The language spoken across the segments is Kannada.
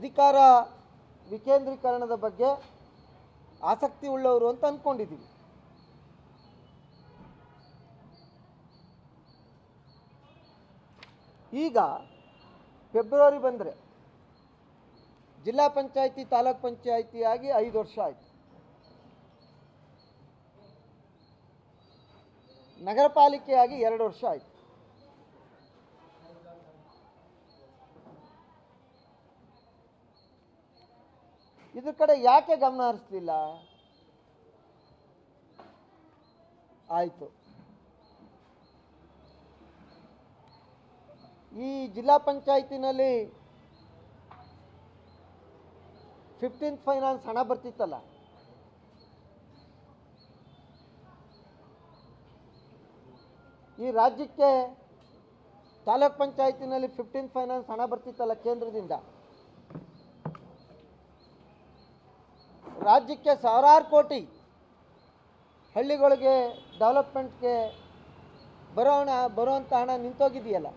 ಅಧಿಕಾರ ವಿಕೇಂದ್ರೀಕರಣದ ಬಗ್ಗೆ ಆಸಕ್ತಿ ಉಳ್ಳವರು ಅಂತ ಅಂದ್ಕೊಂಡಿದ್ದೀವಿ. ಈಗ ಫೆಬ್ರವರಿ ಬಂದರೆ ಜಿಲ್ಲಾ ಪಂಚಾಯಿತಿ ತಾಲೂಕ್ ಪಂಚಾಯಿತಿ ಆಗಿ 5 ವರ್ಷ ಆಯಿತು. ನಗರ ಪಾಲಿಕೆಯಾಗಿ 2 ವರ್ಷ ಆಯಿತು. ಇದ್ರ ಕಡೆ ಯಾಕೆ ಗಮನ ಹರಿಸಲಿಲ್ಲ? ಆಯಿತು, ಈ ಜಿಲ್ಲಾ ಪಂಚಾಯತಿನಲ್ಲಿ 15th ಫೈನಾನ್ಸ್ ಹಣ ಬರ್ತಿತ್ತಲ್ಲ, ಈ ರಾಜ್ಯಕ್ಕೆ ತಾಲೂಕ್ ಪಂಚಾಯತಿನಲ್ಲಿ 15th ಫೈನಾನ್ಸ್ ಹಣ ಬರ್ತಿತ್ತಲ್ಲ ಕೇಂದ್ರದಿಂದ, ರಾಜ್ಯಕ್ಕೆ ಸಾವಿರಾರು ಕೋಟಿ ಹಳ್ಳಿಗಳಿಗೆ ಡೆವಲಪ್ಮೆಂಟ್ಗೆ ಬರುವಂಥ ಹಣ ನಿಂತೋಗಿದೆಯಲ್ಲ,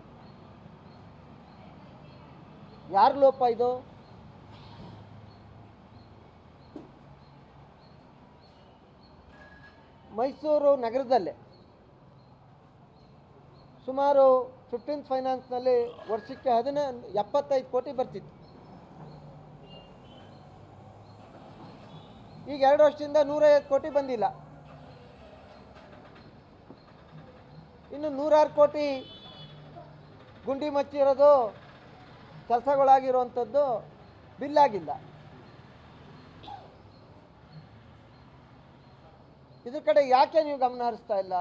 ಯಾರ ಲೋಪ ಇದು? ಮೈಸೂರು ನಗರದಲ್ಲೇ ಸುಮಾರು 15th ಫೈನಾನ್ಸ್ನಲ್ಲಿ ವರ್ಷಕ್ಕೆ 75 ಕೋಟಿ ಬರ್ತಿತ್ತು. ಈಗ 2 ವರ್ಷದಿಂದ 150 ಕೋಟಿ ಬಂದಿಲ್ಲ. ಇನ್ನು 106 ಕೋಟಿ ಗುಂಡಿ ಮಚ್ಚಿರೋದು, ಕೆಲಸಗಳಾಗಿರುವಂಥದ್ದು ಬಿಲ್ ಆಗಿಲ್ಲ. ಇದ್ರ ಕಡೆ ಯಾಕೆ ನೀವು ಗಮನ ಹರಿಸ್ತಾ ಇಲ್ಲ?